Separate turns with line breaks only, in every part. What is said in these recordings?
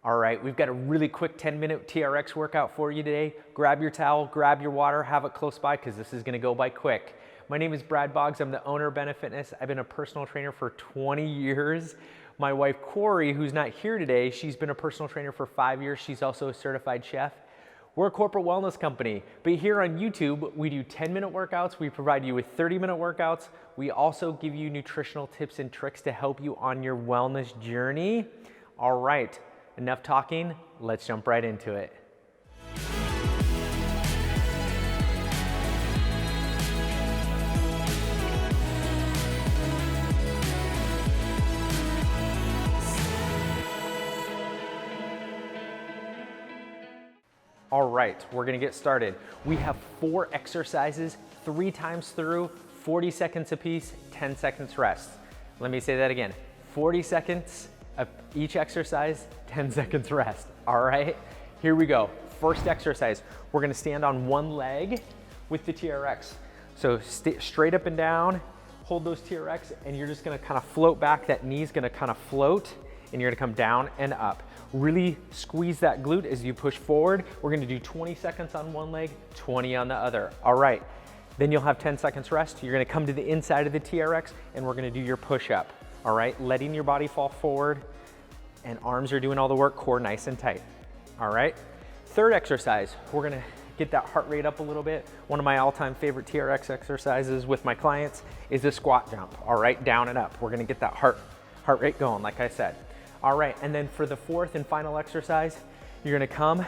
All right, we've got a really quick 10-minute TRX workout for you today. Grab your towel, grab your water, have it close by because this is gonna go by quick. My name is Brad Boggs. I'm the owner of BeneFitness. I've been a personal trainer for 20 years. My wife, Kori, who's not here today, she's been a personal trainer for 5 years. She's also a certified chef. We're a corporate wellness company, but here on YouTube, we do 10-minute workouts. We provide you with 30-minute workouts. We also give you nutritional tips and tricks to help you on your wellness journey. All right, enough talking. Let's jump right into it. All right, we're gonna get started. We have 4 exercises, 3 times through, 40 seconds apiece, 10 seconds rest. Let me say that again, 40 seconds of each exercise, 10 seconds rest. All right, here we go. First exercise, we're gonna stand on one leg with the TRX. So straight up and down, hold those TRX, and you're just gonna kind of float back. That knee's gonna kind of float, and you're gonna come down and up. Really squeeze that glute as you push forward. We're gonna do 20 seconds on one leg, 20 on the other. All right, then you'll have 10 seconds rest. You're gonna come to the inside of the TRX and we're gonna do your push-up. All right, letting your body fall forward and arms are doing all the work, core nice and tight. All right, third exercise, we're gonna get that heart rate up a little bit. One of my all-time favorite TRX exercises with my clients is a squat jump. All right, down and up. We're gonna get that heart rate going, like I said. All right, and then for the fourth and final exercise, you're gonna come,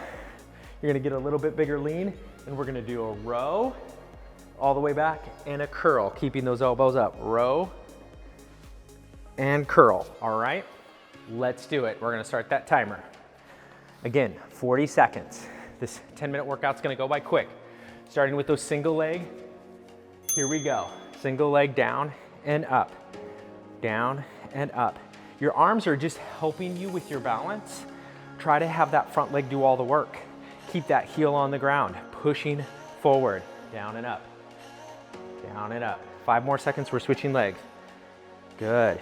you're gonna get a little bit bigger lean, and we're gonna do a row all the way back and a curl, keeping those elbows up. Row and curl, all right? Let's do it. We're gonna start that timer. Again, 40 seconds. This 10-minute workout's gonna go by quick. Starting with those single leg, here we go. Single leg down and up, down and up. Your arms are just helping you with your balance. Try to have that front leg do all the work. Keep that heel on the ground, pushing forward, down and up, down and up. 5 more seconds, we're switching legs. Good,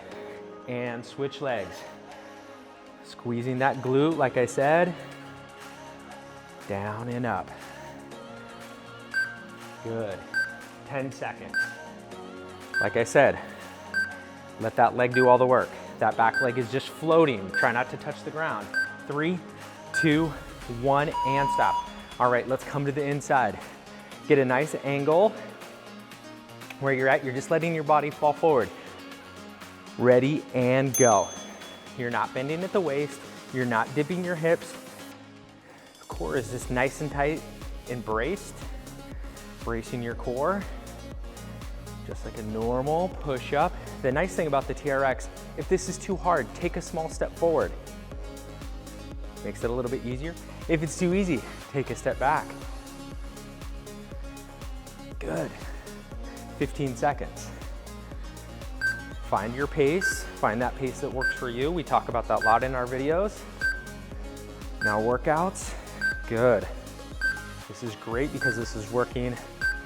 and switch legs. Squeezing that glute, like I said, down and up. Good, 10 seconds. Like I said, let that leg do all the work. That back leg is just floating. Try not to touch the ground. 3, 2, 1, and stop. All right, let's come to the inside. Get a nice angle where you're at. You're just letting your body fall forward. Ready and go. You're not bending at the waist. You're not dipping your hips. The core is just nice and tight and braced. Bracing your core. Just like a normal push-up. The nice thing about the TRX, if this is too hard, take a small step forward. Makes it a little bit easier. If it's too easy, take a step back. Good. 15 seconds. Find your pace. Find that pace that works for you. We talk about that a lot in our videos. Now workouts. Good. This is great because this is working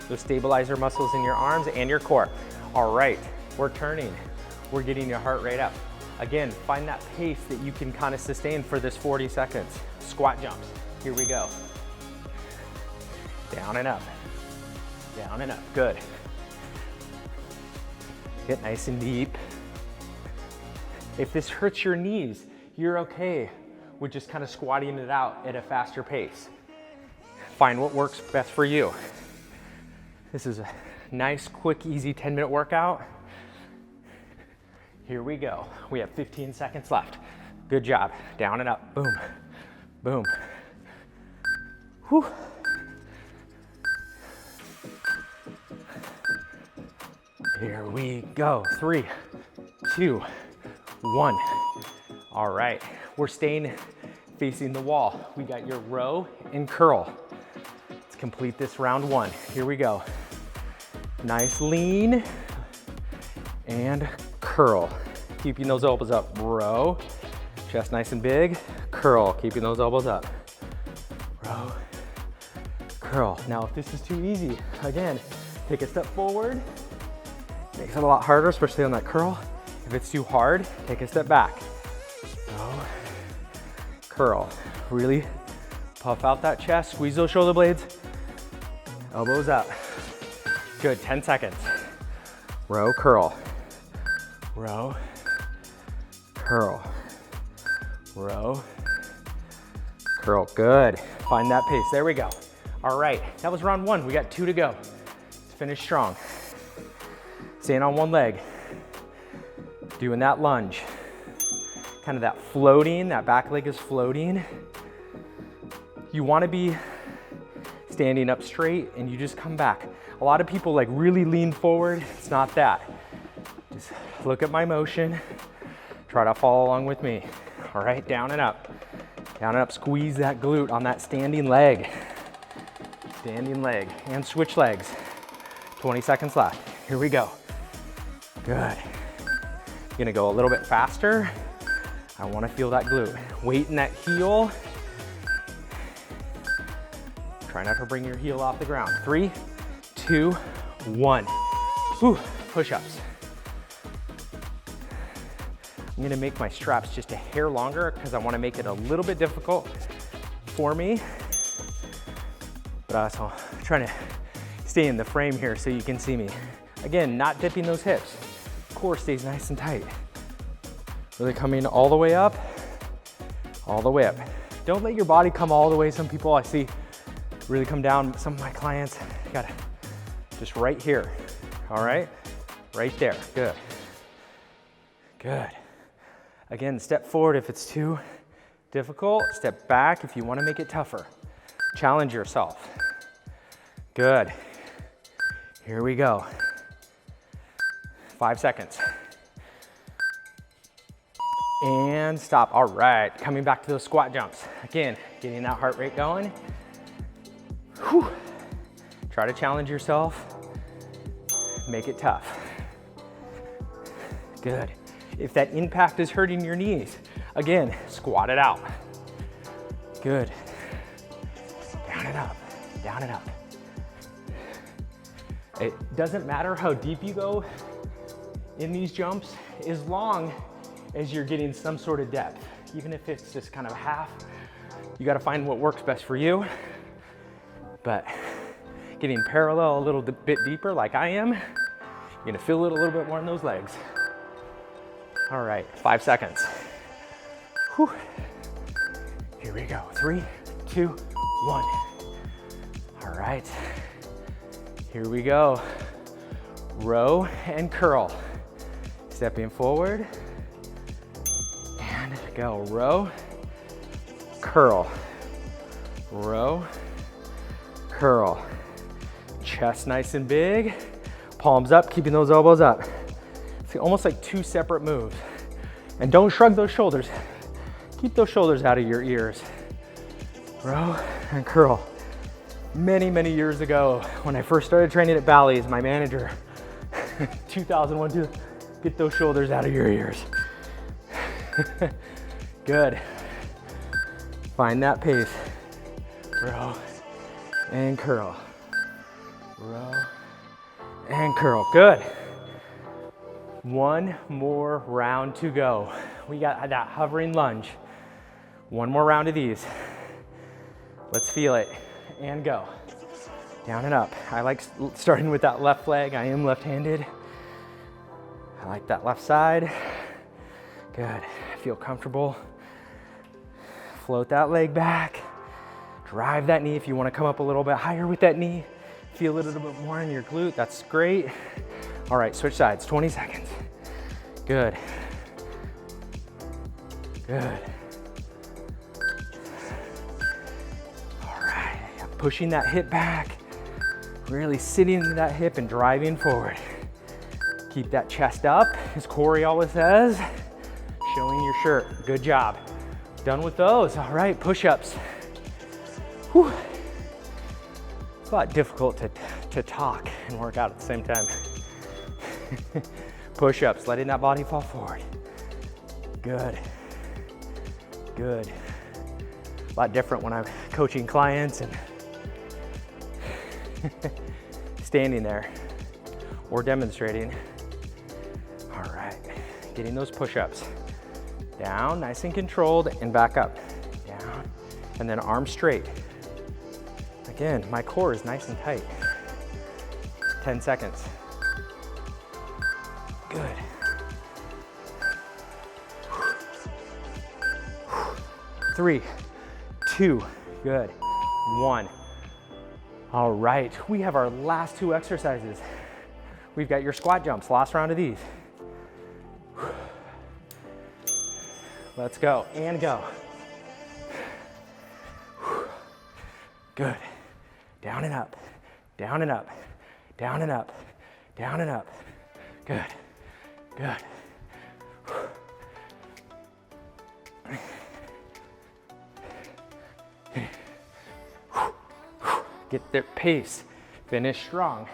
those stabilizer muscles in your arms and your core. All right, we're turning. We're getting your heart rate up. Again, find that pace that you can kind of sustain for this 40 seconds. Squat jumps, here we go. Down and up, down and up, good. Get nice and deep. If this hurts your knees, you're okay with just kind of squatting it out at a faster pace. Find what works best for you. This is a nice, quick, easy 10-minute workout. Here we go. We have 15 seconds left. Good job. Down and up. Boom, boom. Whew. Here we go. 3, 2, 1. All right. We're staying facing the wall. We got your row and curl. Let's complete this round 1. Here we go. Nice lean and curl. Keeping those elbows up. Row, chest nice and big. Curl, keeping those elbows up. Row, curl. Now if this is too easy, again, take a step forward. Makes it a lot harder, especially on that curl. If it's too hard, take a step back. Row, curl. Really puff out that chest, squeeze those shoulder blades, elbows up. Good, 10 seconds. Row, curl. Row, curl. Row, curl. Good. Find that pace. There we go. All right, that was round 1. We got 2 to go. Let's finish strong. Staying on one leg. Doing that lunge. Kind of that floating, that back leg is floating. You want to be standing up straight and you just come back. A lot of people like really lean forward. It's not that. Just look at my motion. Try to follow along with me. All right, down and up. Down and up, squeeze that glute on that standing leg. Standing leg, and switch legs. 20 seconds left. Here we go. Good. Gonna go a little bit faster. I wanna feel that glute. Weight in that heel. Try not to bring your heel off the ground. 3, 2, 1. Whew, push-ups. I'm gonna make my straps just a hair longer because I wanna make it a little bit difficult for me. But also trying to stay in the frame here so you can see me. Again, not dipping those hips. Core stays nice and tight. Really coming all the way up, all the way up. Don't let your body come all the way. Some people I see really come down. Some of my clients, you gotta just right here, all right? Right there, good. Good. Again, step forward if it's too difficult. Step back if you wanna make it tougher. Challenge yourself. Good. Here we go. 5 seconds. And stop. All right, coming back to those squat jumps. Again, getting that heart rate going. Whew. Try to challenge yourself. Make it tough. Good. If that impact is hurting your knees, again, squat it out. Good. Down and up, down and up. It doesn't matter how deep you go in these jumps, as long as you're getting some sort of depth. Even if it's just kind of half, you gotta find what works best for you. But getting parallel a little bit deeper like I am, you're gonna feel it a little bit more in those legs. All right, 5 seconds. Whew. Here we go, 3, 2, 1. All right, here we go. Row and curl. Stepping forward and go. Row, curl, row, curl. Chest nice and big. Palms up, keeping those elbows up. It's almost like 2 separate moves. And don't shrug those shoulders. Keep those shoulders out of your ears. Row and curl. Many, many years ago, when I first started training at Bally's, my manager, 2001, get those shoulders out of your ears. Good. Find that pace. Row and curl. Row and curl. Good. 1 more round to go. We got that hovering lunge. 1 more round of these. Let's feel it. And go. Down and up. I like starting with that left leg. I am left-handed. I like that left side. Good. Feel comfortable. Float that leg back. Drive that knee if you want to come up a little bit higher with that knee. Feel it a little bit more in your glute. That's great. All right, switch sides. 20 seconds. Good. Good. Pushing that hip back, really sitting into that hip and driving forward. Keep that chest up, as Kori always says, showing your shirt. Good job. Done with those. All right, push-ups. Whew. It's a lot difficult to talk and work out at the same time. Push-ups, letting that body fall forward. Good. Good. A lot different when I'm coaching clients and standing there or demonstrating. All right, getting those push-ups. Down, nice and controlled, and back up. and then arms straight. Again, my core is nice and tight. 10 seconds. Good. 3, 2, good. 1. All right, we have our last 2 exercises. We've got your squat jumps, last round of these. Let's go, and go. Good. Down and up, down and up, down and up, down and up. Good, good. Get their pace, finish strong.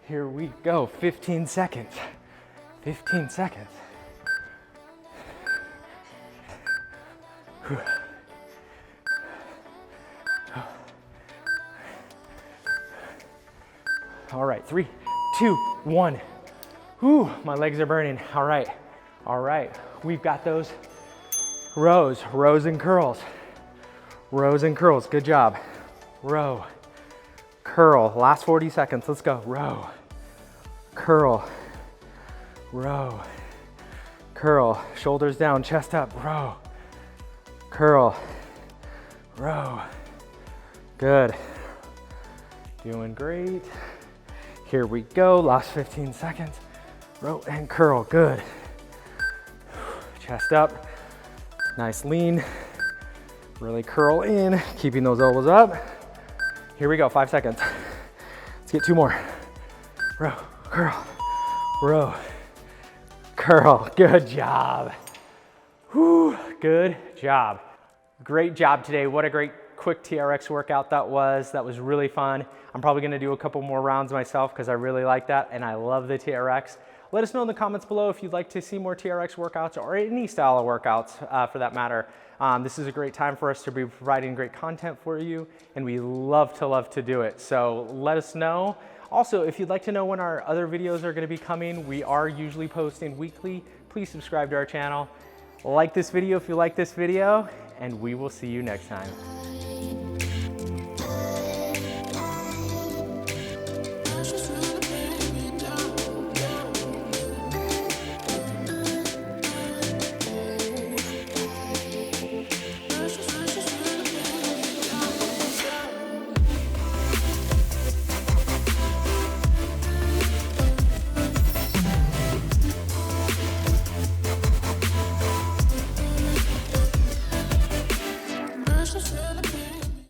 Here we go, 15 seconds, 15 seconds. All right, 3, 2, 1. Whew, my legs are burning. All right, we've got those rows and curls. Rows and curls, good job. Row, curl, last 40 seconds, let's go. Row, curl, row, curl, shoulders down, chest up, row, curl, row. Good, doing great. Here we go, last 15 seconds. Row and curl, good. Chest up, nice lean. Really curl in, keeping those elbows up. Here we go, 5 seconds. Let's get 2 more. Row, curl, row, curl. Good job. Whew, good job. Great job today. What a great quick TRX workout that was. That was really fun. I'm probably gonna do a couple more rounds myself because I really like that and I love the TRX. Let us know in the comments below if you'd like to see more TRX workouts or any style of workouts for that matter. This is a great time for us to be providing great content for you, and we love to do it. So let us know. Also, if you'd like to know when our other videos are gonna be coming, we are usually posting weekly. Please subscribe to our channel. Like this video if you like this video, and we will see you next time.
Just